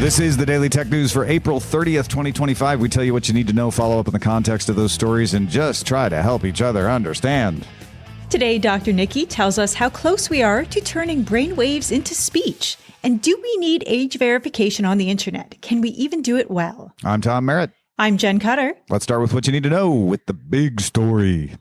This is the Daily Tech News for April 30th, 2025. We tell you what you need to know, follow up in the context of those stories, and just try to help each other understand. Today, Dr. Niki tells us how close we are to turning brainwaves into speech. And do we need age verification on the internet? Can we even do it well? I'm Tom Merritt. I'm Jenn Cutter. Let's start with what you need to know with the big story.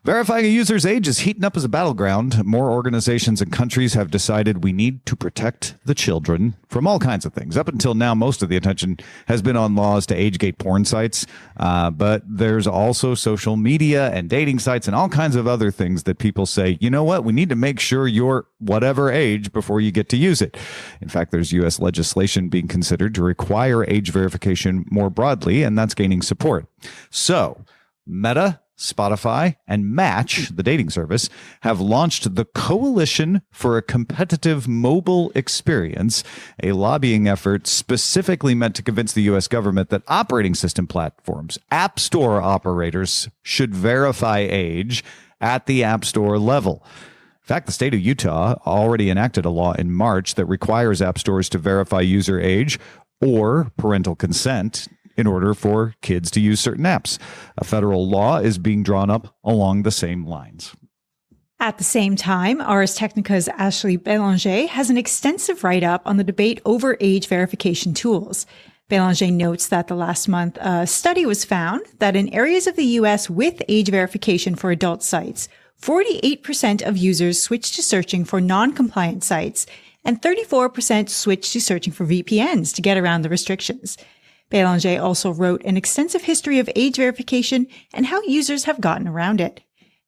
Verifying a user's age is heating up as a battleground. More organizations and countries have decided we need to protect the children from all kinds of things. Up until now, most of the attention has been on laws to age-gate porn sites, but there's also social media and dating sites and all kinds of other things that people say, you know what, we need to make sure you're whatever age before you get to use it. In fact, there's U.S. legislation being considered to require age verification more broadly, and that's gaining support. So, Meta, Spotify, and Match, the dating service, have launched the Coalition for a Competitive Mobile Experience, a lobbying effort specifically meant to convince the U.S. government that operating system platforms, app store operators, should verify age at the app store level. In fact, the state of Utah already enacted a law in March that requires app stores to verify user age or parental consent in order for kids to use certain apps. A federal law is being drawn up along the same lines. At the same time, Ars Technica's Ashley Belanger has an extensive write-up on the debate over age verification tools. Belanger notes that last month, a study was found that in areas of the U.S. with age verification for adult sites, 48% of users switched to searching for non-compliant sites, and 34% switched to searching for VPNs to get around the restrictions. Belanger also wrote an extensive history of age verification and how users have gotten around it.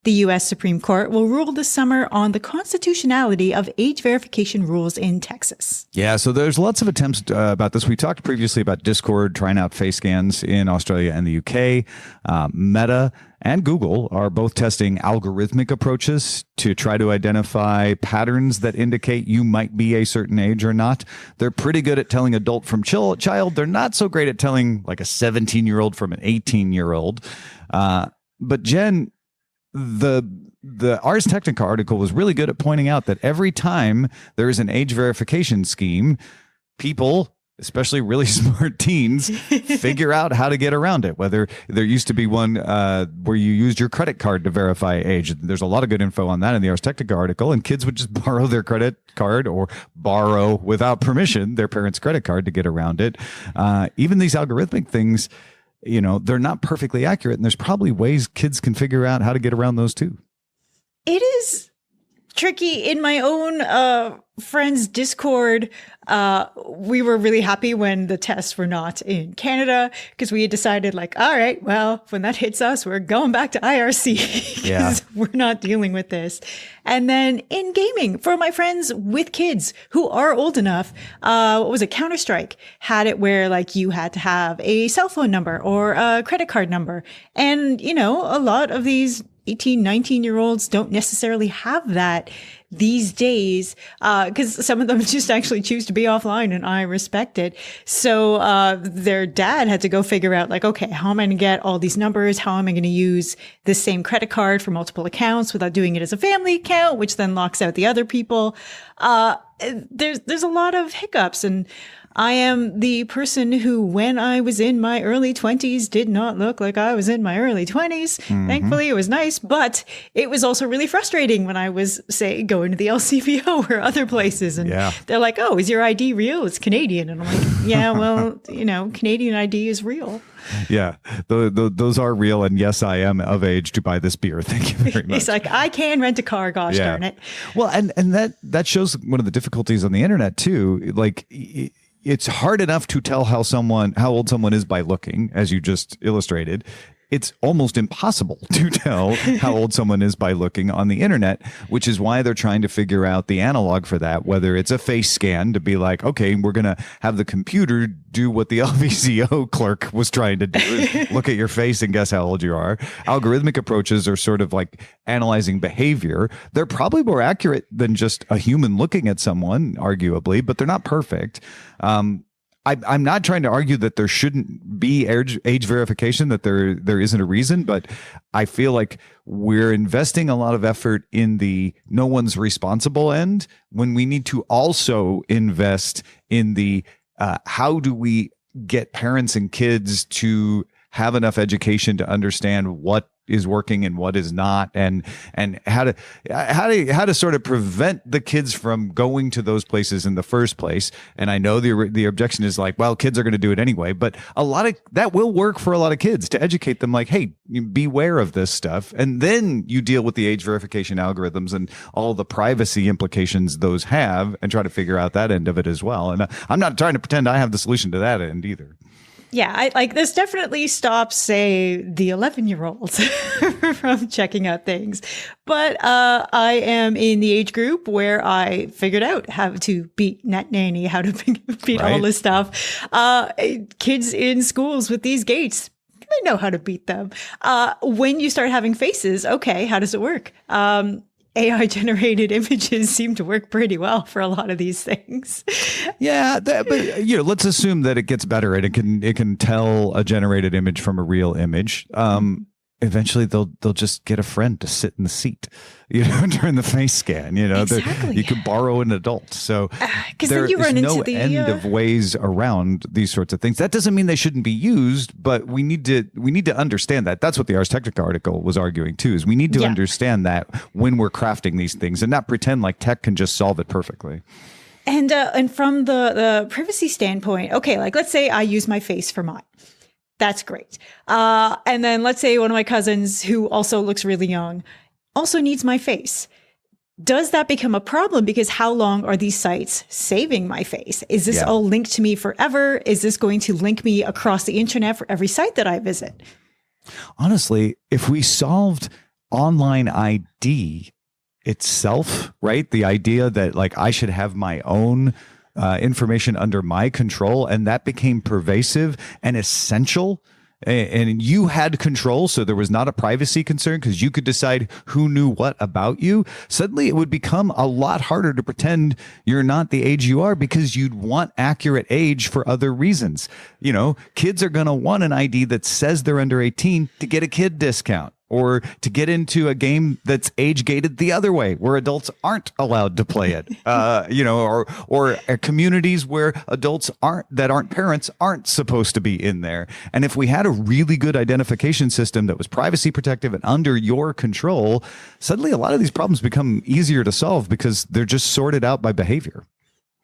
The U.S. Supreme Court will rule this summer on the constitutionality of age verification rules in Texas. Yeah, so there's lots of attempts about this. We talked previously about Discord trying out face scans in Australia and the UK. Meta and Google are both testing algorithmic approaches to try to identify patterns that indicate you might be a certain age or not. They're pretty good at telling adult from child. They're not so great at telling like a 17-year-old from an 18-year-old. But Jen, the Ars Technica article was really good at pointing out that every time there is an age verification scheme, people, especially really smart teens, figure out how to get around it. Whether there used to be one where you used your credit card to verify age. There's a lot of good info on that in the Ars Technica article, and kids would just borrow their credit card or borrow without permission their parents' credit card to get around it. Even these algorithmic things, you know, they're not perfectly accurate, and there's probably ways kids can figure out how to get around those too. It is tricky. In my own friend's Discord, we were really happy when the tests were not in Canada because we had decided like, all right, well, when that hits us, we're going back to IRC because we're not dealing with this. And then in gaming, for my friends with kids who are old enough, what was it? Counter-Strike had it where like you had to have a cell phone number or a credit card number. And, you know, a lot of these 18, 19-year-olds don't necessarily have that these days, because some of them just actually choose to be offline, and I respect it. So their dad had to go figure out, like, okay, how am I going to get all these numbers? How am I going to use this same credit card for multiple accounts without doing it as a family account, which then locks out the other people? There's a lot of hiccups, and I am the person who, when I was in my early 20s, did not look like I was in my early 20s. Mm-hmm. Thankfully, it was nice, but it was also really frustrating when I was, say, going to the LCBO or other places. And they're like, oh, is your ID real? It's Canadian. And I'm like, yeah, well, you know, Canadian ID is real. Yeah, those are real. And yes, I am of age to buy this beer. Thank you very much. It's like, I can rent a car. Gosh darn it. Well, and that shows one of the difficulties on the internet, too. Like, it's hard enough to tell how old someone is by looking, as you just illustrated. It's almost impossible to tell how old someone is by looking on the internet, which is why they're trying to figure out the analog for that, whether it's a face scan to be like, okay, we're going to have the computer do what the LVCO clerk was trying to do, look at your face and guess how old you are. Algorithmic approaches are sort of like analyzing behavior. They're probably more accurate than just a human looking at someone, arguably, but they're not perfect. I'm not trying to argue that there shouldn't be age verification, that there isn't a reason, but I feel like we're investing a lot of effort in the no one's responsible end when we need to also invest in the how do we get parents and kids to have enough education to understand what is working and what is not, and how to sort of prevent the kids from going to those places in the first place. And I know the objection is like, well, kids are going to do it anyway, but a lot of that will work for a lot of kids to educate them like, hey, beware of this stuff. And then you deal with the age verification algorithms and all the privacy implications those have and try to figure out that end of it as well. And I'm not trying to pretend I have the solution to that end either. Yeah, this definitely stops, say, the 11-year-olds from checking out things. But I am in the age group where I figured out how to beat Net Nanny, how to beat all this stuff. Kids in schools with these gates, they know how to beat them. When you start having faces, okay, how does it work? AI generated images seem to work pretty well for a lot of these things. Yeah, but let's assume that it gets better and it can tell a generated image from a real image. Eventually, they'll just get a friend to sit in the seat, during the face scan. Exactly. You can borrow an adult. So there is no end of ways around these sorts of things. That doesn't mean they shouldn't be used, but we need to understand that. That's what the Ars Technica article was arguing too. Is we need to understand that when we're crafting these things and not pretend like tech can just solve it perfectly. And from the privacy standpoint, okay, let's say I use my face for mine. That's great. And then let's say one of my cousins who also looks really young also needs my face. Does that become a problem? Because how long are these sites saving my face? Is this all linked to me forever? Is this going to link me across the internet for every site that I visit? Honestly, if we solved online ID itself, right? The idea that I should have my own information under my control, and that became pervasive and essential, and you had control, so there was not a privacy concern because you could decide who knew what about you. Suddenly it would become a lot harder to pretend you're not the age you are because you'd want accurate age for other reasons. Kids are going to want an ID that says they're under 18 to get a kid discount, or to get into a game that's age gated the other way, where adults aren't allowed to play it, or communities where adults that aren't parents aren't supposed to be in there. And if we had a really good identification system that was privacy protective and under your control, suddenly a lot of these problems become easier to solve because they're just sorted out by behavior.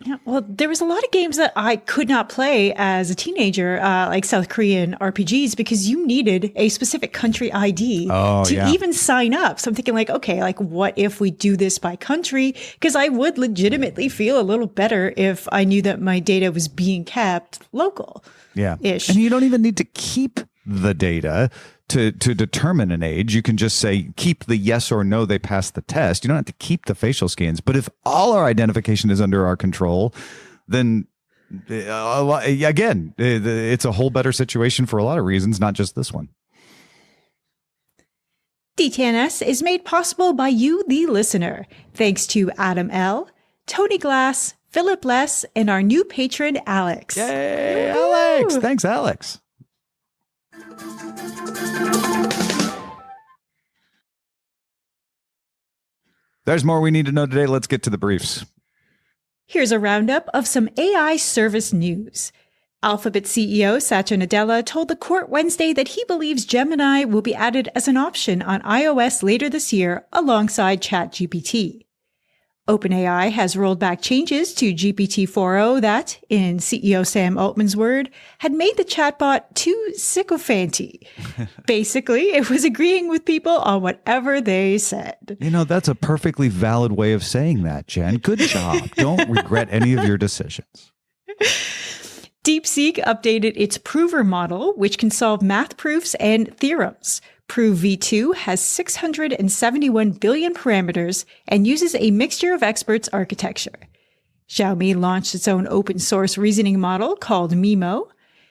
Yeah, well, there was a lot of games that I could not play as a teenager, like South Korean RPGs, because you needed a specific country ID to even sign up. So I'm thinking okay, what if we do this by country? Because I would legitimately feel a little better if I knew that my data was being kept local. Yeah. Ish. And you don't even need to keep the data to determine an age. You can just say, keep the yes or no, they passed the test. You don't have to keep the facial scans. But if all our identification is under our control, then again, it's a whole better situation for a lot of reasons, not just this one. DTNS is made possible by you, the listener. Thanks to Adam L., Tony Glass, Philip Less, and our new patron, Alex. Yay, Alex! Thanks, Alex. There's more we need to know today. Let's get to the briefs. Here's a roundup of some AI service news. Alphabet CEO Satya Nadella told the court Wednesday that he believes Gemini will be added as an option on iOS later this year alongside ChatGPT. OpenAI has rolled back changes to GPT-4o that, in CEO Sam Altman's word, had made the chatbot too sycophanty. Basically, it was agreeing with people on whatever they said. That's a perfectly valid way of saying that, Jen. Good job. Don't regret any of your decisions. DeepSeek updated its Prover model, which can solve math proofs and theorems. Prove v2 has 671 billion parameters and uses a mixture of experts architecture. Xiaomi launched its own open source reasoning model called Mimo.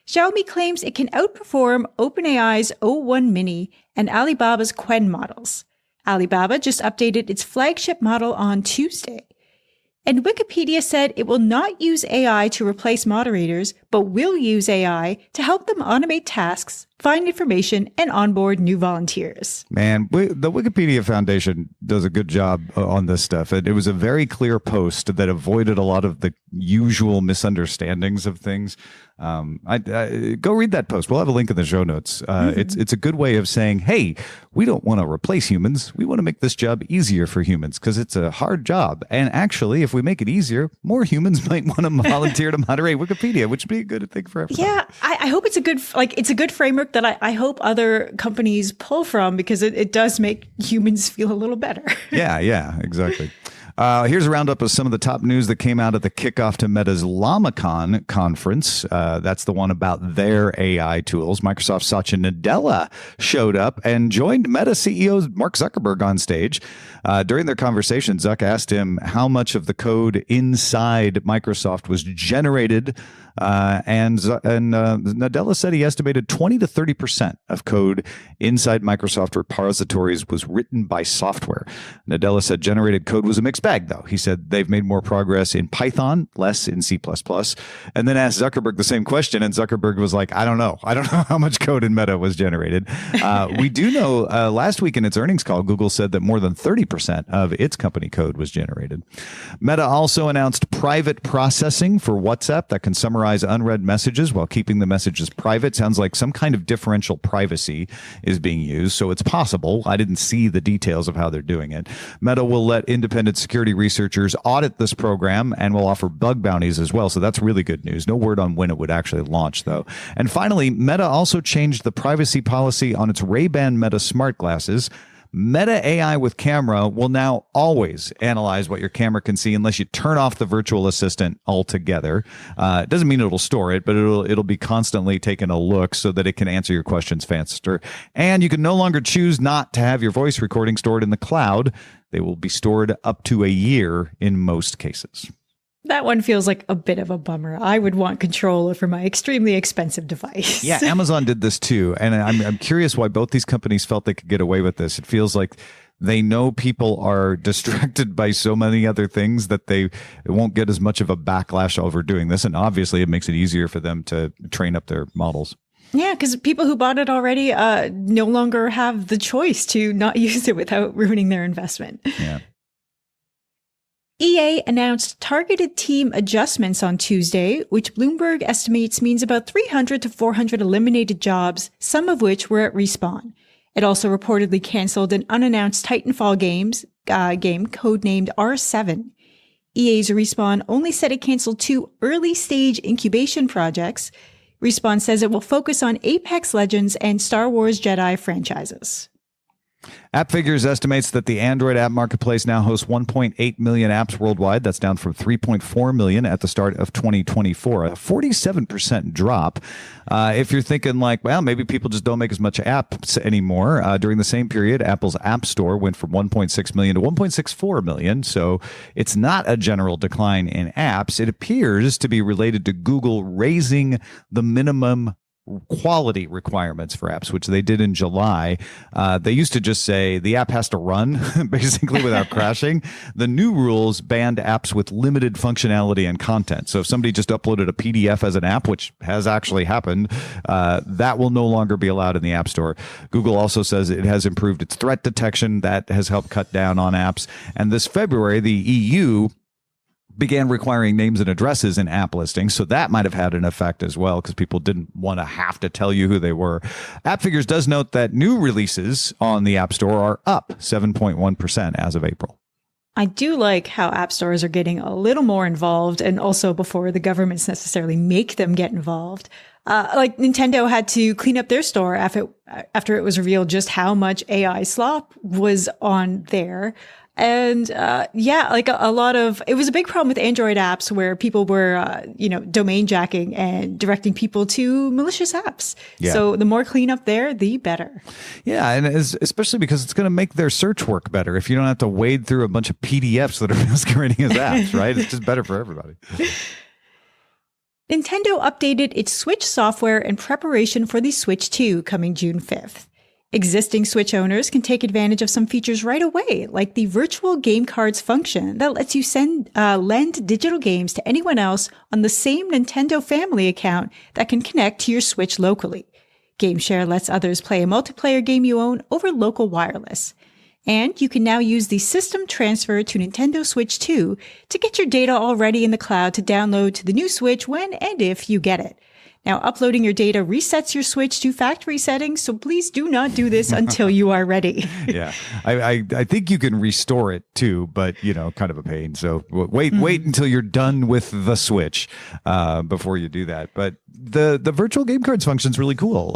Xiaomi claims it can outperform OpenAI's O1 Mini and Alibaba's Qwen models. Alibaba just updated its flagship model on Tuesday. And Wikipedia said it will not use AI to replace moderators, but will use AI to help them automate tasks, find information, and onboard new volunteers. Man, the Wikipedia Foundation does a good job on this stuff. It was a very clear post that avoided a lot of the usual misunderstandings of things. I go read that post. We'll have a link in the show notes. It's a good way of saying, hey, we don't want to replace humans. We want to make this job easier for humans because it's a hard job. And actually, if we make it easier, more humans might want to volunteer to moderate Wikipedia, which would be a good thing for everybody. Yeah, I hope it's a good framework that I hope other companies pull from, because it does make humans feel a little better. Yeah, exactly. Here's a roundup of some of the top news that came out at the kickoff to Meta's LlamaCon conference. That's the one about their AI tools. Microsoft Satya Nadella showed up and joined Meta CEO Mark Zuckerberg on stage. During their conversation, Zuck asked him how much of the code inside Microsoft was generated. And Nadella said he estimated 20 to 30% of code inside Microsoft repositories was written by software. Nadella said generated code was a mixed bag, though. He said they've made more progress in Python, less in C++, and then asked Zuckerberg the same question. And Zuckerberg was like, I don't know how much code in Meta was generated. We do know last week in its earnings call, Google said that more than 30% of its company code was generated. Meta also announced private processing for WhatsApp that can summarize unread messages while keeping the messages private. Sounds like some kind of differential privacy is being used, so it's possible. I didn't see the details of how they're doing it. Meta will let independent security researchers audit this program and will offer bug bounties as well, so that's really good news. No word on when it would actually launch, though. And finally, Meta also changed the privacy policy on its Ray-Ban Meta smart glasses. Meta AI with camera will now always analyze what your camera can see unless you turn off the virtual assistant altogether. It doesn't mean it'll store it, but it'll be constantly taking a look so that it can answer your questions faster. And you can no longer choose not to have your voice recording stored in the cloud. They will be stored up to a year in most cases. That one feels like a bit of a bummer. I would want control over my extremely expensive device. Yeah, Amazon did this too. And I'm curious why both these companies felt they could get away with this. It feels like they know people are distracted by so many other things that they won't get as much of a backlash over doing this. And obviously it makes it easier for them to train up their models. Yeah, because people who bought it already no longer have the choice to not use it without ruining their investment. Yeah. EA announced targeted team adjustments on Tuesday, which Bloomberg estimates means about 300 to 400 eliminated jobs, some of which were at Respawn. It also reportedly canceled an unannounced Titanfall game codenamed R7. EA's Respawn only said it canceled 2 early-stage incubation projects. Respawn says it will focus on Apex Legends and Star Wars Jedi franchises. AppFigures estimates that the Android app marketplace now hosts 1.8 million apps worldwide. That's down from 3.4 million at the start of 2024, a 47% drop. If you're thinking like, well, maybe people just don't make as much apps anymore. During the same period, Apple's App Store went from 1.6 million to 1.64 million. So it's not a general decline in apps. It appears to be related to Google raising the minimum quality requirements for apps, which they did in July. They used to just say the app has to run basically without crashing. The new rules banned apps with limited functionality and content. So if somebody just uploaded a PDF as an app, which has actually happened, that will no longer be allowed in the App Store. Google also says it has improved its threat detection. That has helped cut down on apps. And this February, the EU began requiring names and addresses in app listings. So that might have had an effect as well, because people didn't want to have to tell you who they were. AppFigures does note that new releases on the App Store are up 7.1% as of April. I do like how app stores are getting a little more involved, and also before the governments necessarily make them get involved. Like Nintendo had to clean up their store after it was revealed just how much AI slop was on there. And like a lot of, it was a big problem with Android apps where people were, domain jacking and directing people to malicious apps. Yeah. So the more cleanup there, the better. Yeah, and especially because it's going to make their search work better if you don't have to wade through a bunch of PDFs that are masquerading as apps, right? It's just better for everybody. Nintendo updated its Switch software in preparation for the Switch 2 coming June 5th. Existing Switch owners can take advantage of some features right away, like the virtual game cards function that lets you lend digital games to anyone else on the same Nintendo family account that can connect to your Switch locally. GameShare lets others play a multiplayer game you own over local wireless. And you can now use the System Transfer to Nintendo Switch 2 to get your data already in the cloud to download to the new Switch when and if you get it. Now, uploading your data resets your Switch to factory settings, so please do not do this until you are ready. Yeah, I think you can restore it too, but kind of a pain. So wait until you're done with the Switch before you do that. But the virtual game cards function is really cool.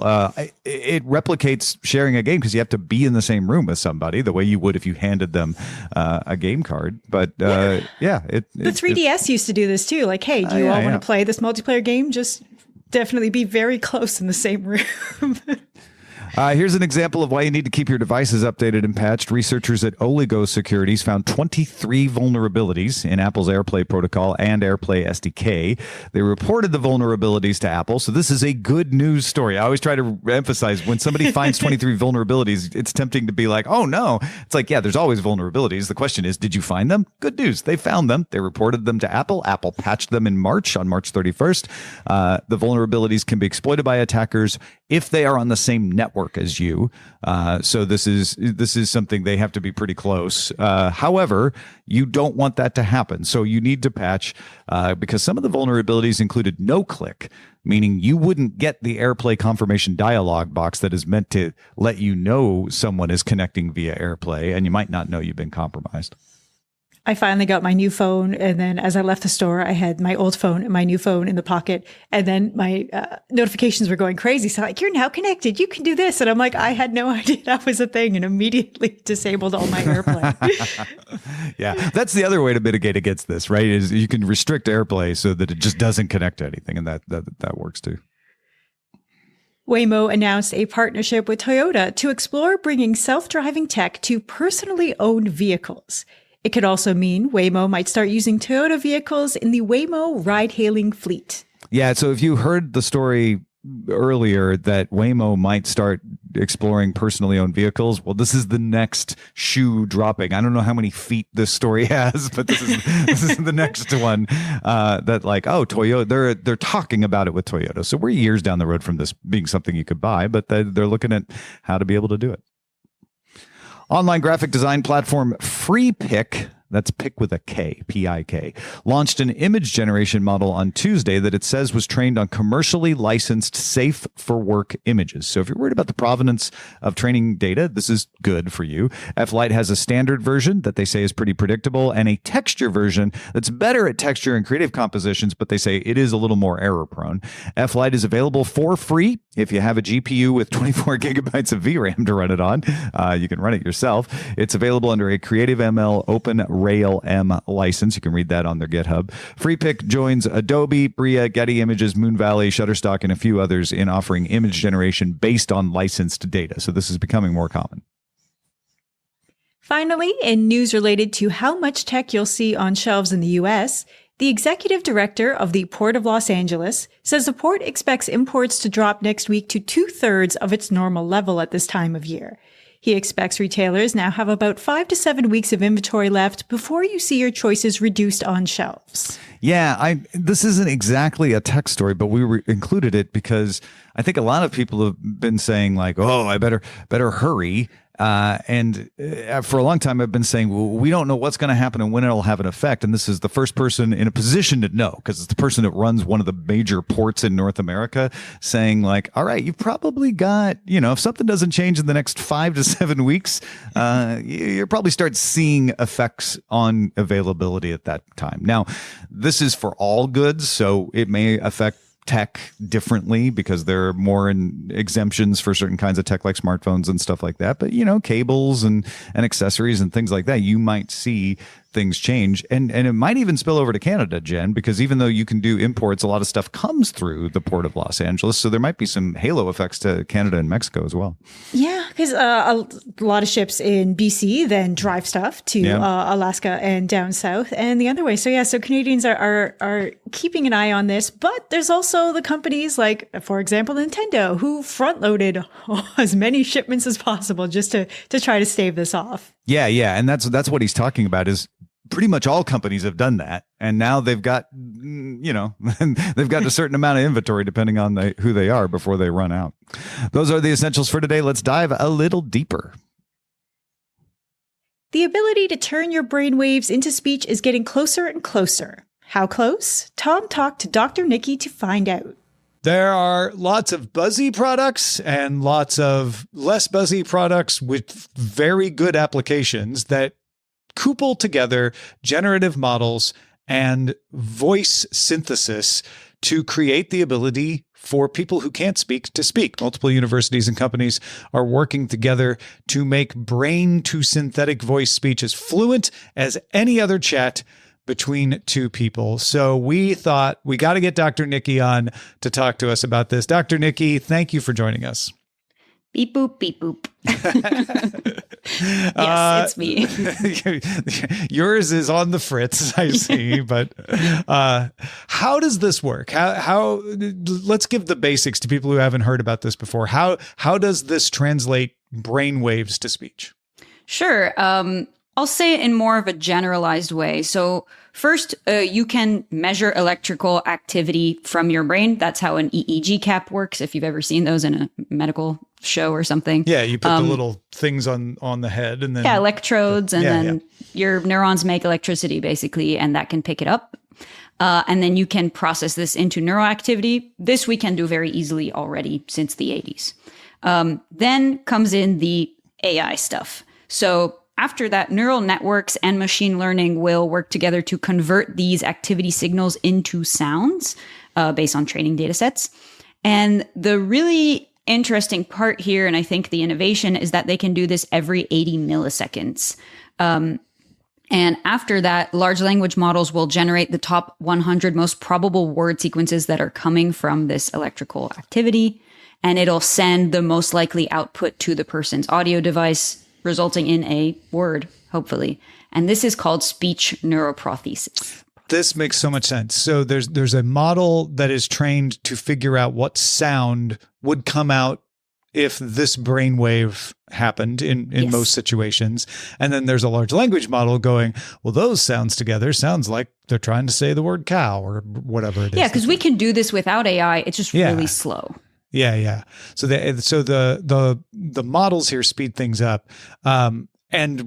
It replicates sharing a game because you have to be in the same room with somebody the way you would if you handed them a game card. But the 3DS used to do this too. Like, hey, do you all want to play this multiplayer game? Just definitely be very close in the same room. Here's an example of why you need to keep your devices updated and patched. Researchers at Oligo Securities found 23 vulnerabilities in Apple's AirPlay protocol and AirPlay SDK. They reported the vulnerabilities to Apple, so this is a good news story. I always try to emphasize when somebody finds 23 vulnerabilities, it's tempting to be like, oh no. It's like, yeah, there's always vulnerabilities. The question is, did you find them? Good news. They found them. They reported them to Apple. Apple patched them on March 31st. The vulnerabilities can be exploited by attackers if they are on the same network as you. So this is something they have to be pretty close. However, you don't want that to happen. So you need to patch because some of the vulnerabilities included no click, meaning you wouldn't get the AirPlay confirmation dialog box that is meant to let you know someone is connecting via AirPlay, and you might not know you've been compromised. I finally got my new phone, and then as I left the store, I had my old phone and my new phone in the pocket, and then my notifications were going crazy. So like, you're now connected, you can do this. And I'm like, I had no idea that was a thing, and immediately disabled all my AirPlay. Yeah, that's the other way to mitigate against this, right? Is you can restrict AirPlay so that it just doesn't connect to anything, and that works too. Waymo announced a partnership with Toyota to explore bringing self-driving tech to personally owned vehicles. It could also mean Waymo might start using Toyota vehicles in the Waymo ride-hailing fleet. Yeah, so if you heard the story earlier that Waymo might start exploring personally owned vehicles, well, this is the next shoe dropping. I don't know how many feet this story has, but this is the next one that like, oh, Toyota, they're talking about it with Toyota. So we're years down the road from this being something you could buy, but they're looking at how to be able to do it. Online graphic design platform FreePic, that's pick with a K, P-I-K, launched an image generation model on Tuesday that it says was trained on commercially licensed safe for work images. So if you're worried about the provenance of training data, this is good for you. F-Lite has a standard version that they say is pretty predictable and a texture version that's better at texture and creative compositions, but they say it is a little more error prone. F-Lite is available for free. If you have a GPU with 24 gigabytes of VRAM to run it on, you can run it yourself. It's available under a Creative ML Open Rail M license. You can read that on their GitHub. FreePic joins Adobe, Bria, Getty Images, Moon Valley, Shutterstock, and a few others in offering image generation based on licensed data. So this is becoming more common. Finally, in news related to how much tech you'll see on shelves in the U.S., the executive director of the Port of Los Angeles says the port expects imports to drop next week to 2/3 of its normal level at this time of year. He expects retailers now have about 5 to 7 weeks of inventory left before you see your choices reduced on shelves. Yeah, this isn't exactly a tech story, but we included it because I think a lot of people have been saying like, oh, I better hurry. And for a long time, I've been saying, well, we don't know what's going to happen and when it'll have an effect. And this is the first person in a position to know, because it's the person that runs one of the major ports in North America saying like, all right, you've probably got, if something doesn't change in the next 5 to 7 weeks, you'll probably start seeing effects on availability at that time. Now, this is for all goods, so it may affect tech differently because there are more exemptions for certain kinds of tech like smartphones and stuff like that. But, cables and accessories and things like that, you might see things change. And it might even spill over to Canada, Jen, because even though you can do imports, a lot of stuff comes through the port of Los Angeles. So there might be some halo effects to Canada and Mexico as well. Yeah, because a lot of ships in BC then drive stuff to Alaska and down south and the other way. So so Canadians are keeping an eye on this. But there's also the companies like, for example, Nintendo, who front-loaded as many shipments as possible just to try to stave this off. Yeah. And that's what he's talking about is pretty much all companies have done that. And now they've got, they've got a certain amount of inventory depending on who they are before they run out. Those are the essentials for today. Let's dive a little deeper. The ability to turn your brainwaves into speech is getting closer and closer. How close? Tom talked to Dr. Niki to find out. There are lots of buzzy products and lots of less buzzy products with very good applications that couple together generative models and voice synthesis to create the ability for people who can't speak to speak. Multiple universities and companies are working together to make brain to synthetic voice speech as fluent as any other chat between two people. So we thought we got to get Dr. Niki on to talk to us about this. Dr. Niki, thank you for joining us. Beep boop, beep boop. Yes, it's me. Yours is on the fritz, I see. But how does this work? How? Let's give the basics to people who haven't heard about this before. How does this translate brainwaves to speech? Sure. I'll say it in more of a generalized way. So first, you can measure electrical activity from your brain. That's how an EEG cap works, if you've ever seen those in a medical show or something. Yeah, you put the little things on the head and then... Yeah, electrodes, and then your neurons make electricity, basically, and that can pick it up. And then you can process this into neural activity. This we can do very easily already since the 80s. Then comes in the AI stuff. So after that, neural networks and machine learning will work together to convert these activity signals into sounds based on training data sets. And the really interesting part here, and I think the innovation, is that they can do this every 80 milliseconds. And after that, large language models will generate the top 100 most probable word sequences that are coming from this electrical activity. And it'll send the most likely output to the person's audio device, resulting in a word, hopefully. And this is called speech neuroprothesis. This makes so much sense. So there's a model that is trained to figure out what sound would come out if this brainwave happened in most situations. And then there's a large language model going, well, those sounds together sounds like they're trying to say the word cow or whatever it is. Yeah, because we can do this without AI. It's just really slow. Yeah. So the models here speed things up. And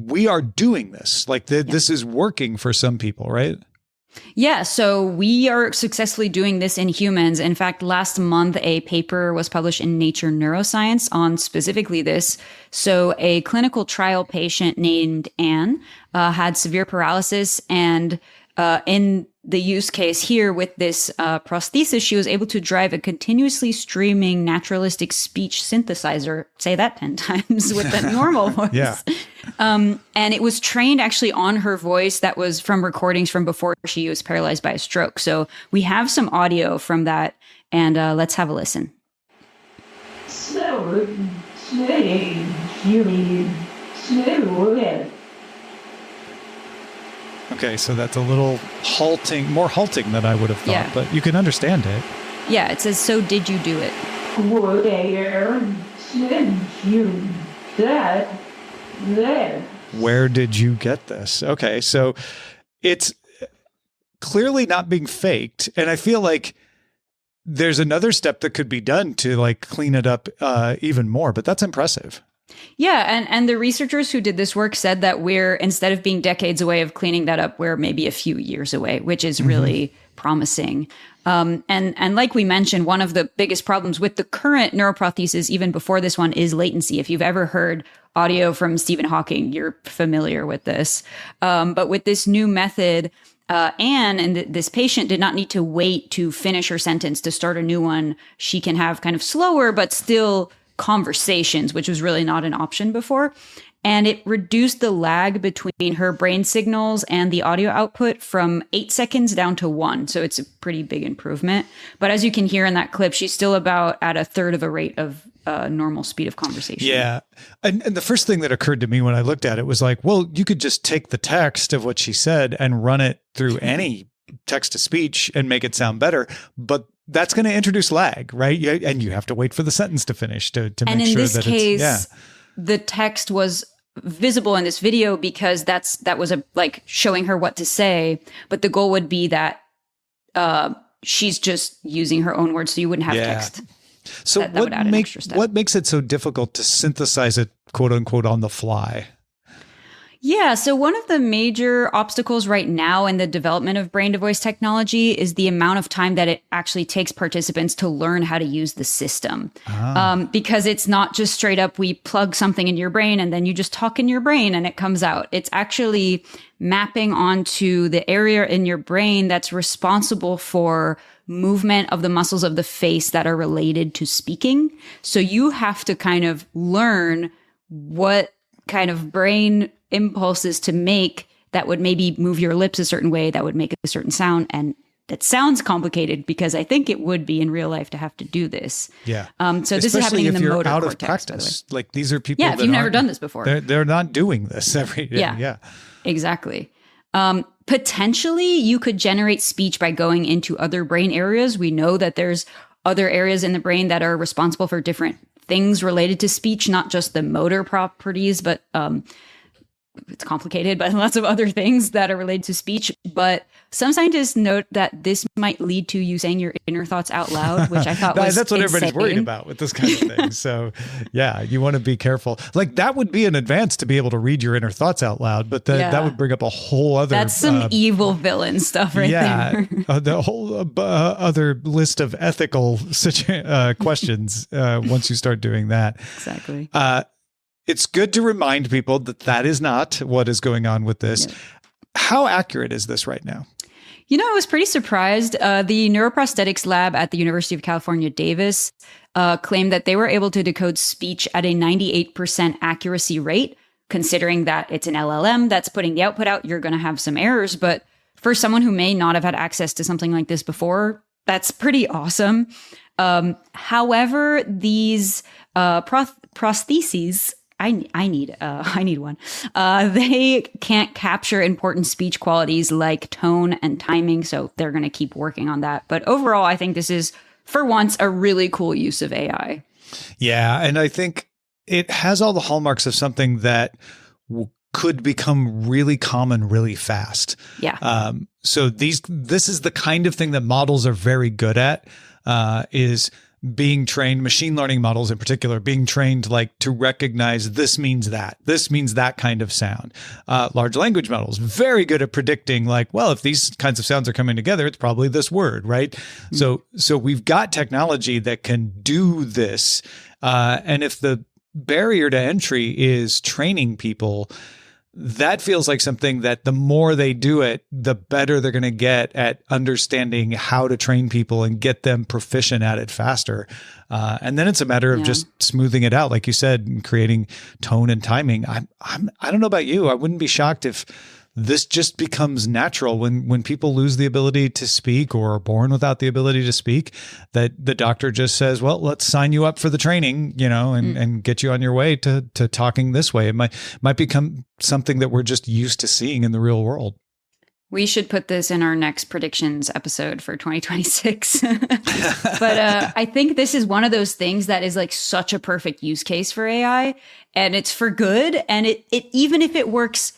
we are doing this. Like this is working for some people, right? Yeah, so we are successfully doing this in humans. In fact, last month, a paper was published in Nature Neuroscience on specifically this. So a clinical trial patient named Anne had severe paralysis, and in the use case here with this prosthesis, she was able to drive a continuously streaming naturalistic speech synthesizer, say that 10 times with a normal voice. Yeah. And it was trained actually on her voice that was from recordings from before she was paralyzed by a stroke. So we have some audio from that, and let's have a listen. Okay, so that's a little more halting than I would have thought, but you can understand it. Yeah, it says, so did you do it? Where did you get this? Okay, so it's clearly not being faked, and I feel like there's another step that could be done to like clean it up even more, but that's impressive. Yeah, and the researchers who did this work said that we're, instead of being decades away of cleaning that up, we're maybe a few years away, which is really promising. And like we mentioned, one of the biggest problems with the current neuroprothesis, even before this one, is latency. If you've ever heard audio from Stephen Hawking, you're familiar with this. But with this new method, Anne and this patient did not need to wait to finish her sentence to start a new one. She can have kind of slower, but still conversations, which was really not an option before. and it reduced the lag between her brain signals and the audio output from 8 seconds down to 1. So it's a pretty big improvement. But as you can hear in that clip, she's still about at a third of a rate of normal speed of conversation. Yeah. And the first thing that occurred to me when I looked at it was like, well, you could just take the text of what she said and run it through any text to speech and make it sound better. But that's going to introduce lag, right? And you have to wait for the sentence to finish to make sure that and in this case, it's, the text was visible in this video because that was like showing her what to say. But the goal would be that she's just using her own words, so you wouldn't have text. So that would add an extra step. What makes it so difficult to synthesize it, quote unquote, on the fly? Yeah, so one of the major obstacles right now in the development of brain to voice technology is the amount of time that it actually takes participants to learn how to use the system. Because it's not just straight up, we plug something in your brain and then you just talk in your brain and it comes out. It's actually mapping onto the area in your brain that's responsible for movement of the muscles of the face that are related to speaking. So you have to kind of learn what kind of brain impulses to make that would maybe move your lips a certain way that would make a certain sound. And that sounds complicated because I think it would be in real life to have to do this. Yeah. So this is happening in the motor out cortex, of practice. Like these are people. Yeah, if you've never done this before, they're not doing this every day. Yeah. Exactly. Potentially, you could generate speech by going into other brain areas. We know that there's other areas in the brain that are responsible for different things related to speech, not just the motor properties, but it's complicated, but lots of other things that are related to speech. But some scientists note that this might lead to you saying your inner thoughts out loud, which I thought was that's what insane. everybody's worried about with this kind of thing. So yeah, you want to be careful. Like that would be an advance to be able to read your inner thoughts out loud, but that would bring up a whole other. That's some evil villain stuff right there. The whole other list of ethical questions once you start doing that. Exactly. It's good to remind people that is not what is going on with this. Yeah. How accurate is this right now? You know, I was pretty surprised. The neuroprosthetics lab at the University of California, Davis, claimed that they were able to decode speech at a 98% accuracy rate. Considering that it's an LLM that's putting the output out, you're going to have some errors. But for someone who may not have had access to something like this before, that's pretty awesome. However, these prostheses, I need one. They can't capture important speech qualities like tone and timing, so they're going to keep working on that. But overall, I think this is, for once, a really cool use of AI. Yeah, and I think it has all the hallmarks of something that could become really common really fast. Yeah. So this is the kind of thing that models are very good at, is being trained, machine learning models in particular, being trained like to recognize this means that kind of sound. Large language models, very good at predicting like, well, if these kinds of sounds are coming together, it's probably this word, right? Mm-hmm. So we've got technology that can do this. And if the barrier to entry is training people, that feels like something that the more they do it, the better they're going to get at understanding how to train people and get them proficient at it faster. And then it's a matter of just smoothing it out, like you said, and creating tone and timing. I don't know about you. I wouldn't be shocked if this just becomes natural when people lose the ability to speak or are born without the ability to speak, that the doctor just says, well, let's sign you up for the training, and get you on your way to talking this way. It might become something that we're just used to seeing in the real world. We should put this in our next predictions episode for 2026. But I think this is one of those things that is like such a perfect use case for AI, and it's for good. And it even if it works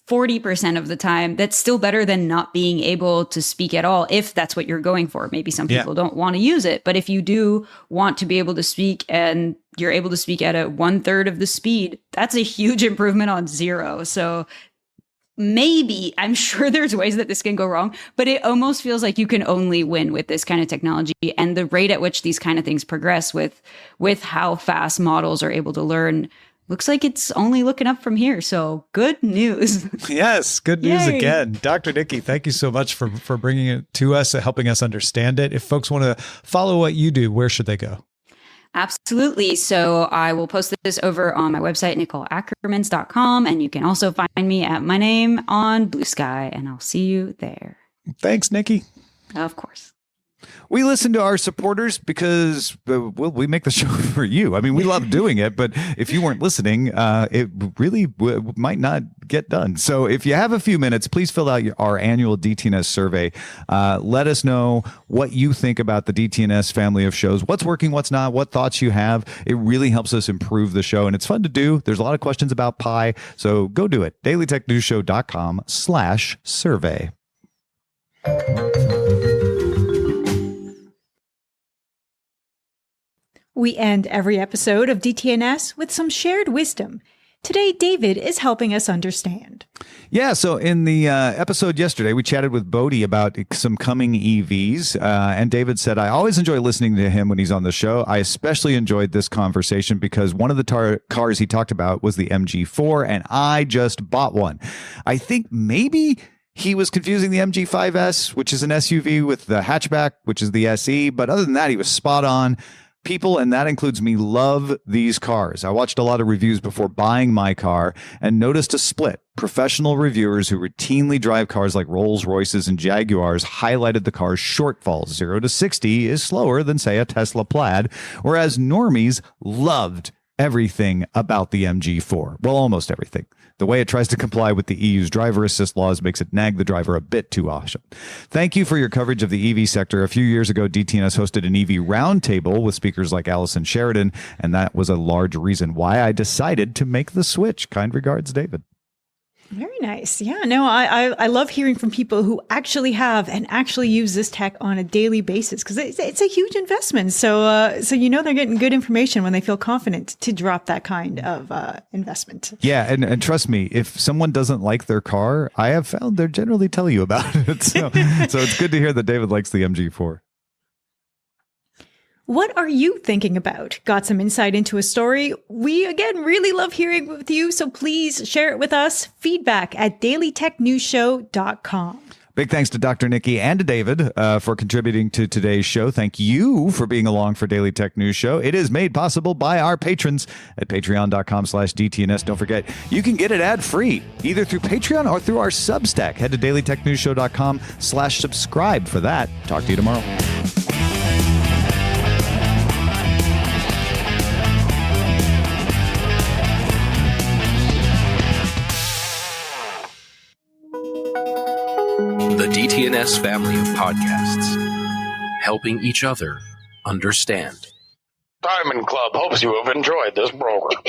40% of the time, that's still better than not being able to speak at all, if that's what you're going for. Maybe some people don't want to use it, but if you do want to be able to speak and you're able to speak at a 1/3 of the speed, that's a huge improvement on 0. So maybe, I'm sure there's ways that this can go wrong, but it almost feels like you can only win with this kind of technology, and the rate at which these kind of things progress with how fast models are able to learn looks like it's only looking up from here. So good news. Yes, good news Yay. again. Dr. Niki, thank you so much for bringing it to us and helping us understand it. If folks want to follow what you do, where should they go? Absolutely. So I will post this over on my website, NicoleAckermans.com. And you can also find me at my name on Blue Sky, and I'll see you there. Thanks, Niki. Of course. We listen to our supporters because we make the show for you. I mean, we love doing it, but if you weren't listening, it really might not get done. So if you have a few minutes, please fill out our annual DTNS survey. Let us know what you think about the DTNS family of shows, what's working, what's not, what thoughts you have. It really helps us improve the show, and it's fun to do. There's a lot of questions about Pi, so go do it. dailytechnewsshow.com/survey. We end every episode of DTNS with some shared wisdom. Today, David is helping us understand. Yeah, so in the episode yesterday, we chatted with Bodhi about some coming EVs, and David said, I always enjoy listening to him when he's on the show. I especially enjoyed this conversation because one of the cars he talked about was the MG4, and I just bought one. I think maybe he was confusing the MG5S, which is an SUV, with the hatchback, which is the SE, but other than that, he was spot on. People, and that includes me, love these cars. I watched a lot of reviews before buying my car and noticed a split. Professional reviewers who routinely drive cars like Rolls-Royces and Jaguars highlighted the car's shortfalls. 0 to 60 is slower than, say, a Tesla Plaid, whereas normies loved everything about the MG4. Well, almost everything. The way it tries to comply with the EU's driver assist laws makes it nag the driver a bit too often. Thank you for your coverage of the EV sector. A few years ago, DTNS hosted an EV roundtable with speakers like Allison Sheridan, and that was a large reason why I decided to make the switch. Kind regards, David. Very nice. Yeah, no, I love hearing from people who actually have and actually use this tech on a daily basis, because it's a huge investment. So they're getting good information when they feel confident to drop that kind of investment. Yeah, and trust me, if someone doesn't like their car, I have found they're generally tell you about it. So it's good to hear that David likes the MG4. What are you thinking about? Got some insight into a story? We, again, really love hearing with you, so please share it with us. Feedback@dailytechnewsshow.com. Big thanks to Dr. Niki and to David for contributing to today's show. Thank you for being along for Daily Tech News Show. It is made possible by our patrons at patreon.com/DTNS. Don't forget, you can get it ad-free, either through Patreon or through our Substack. Head to dailytechnewsshow.com/subscribe for that. Talk to you tomorrow. The DTNS family of podcasts, helping each other understand. Diamond Club hopes you have enjoyed this program.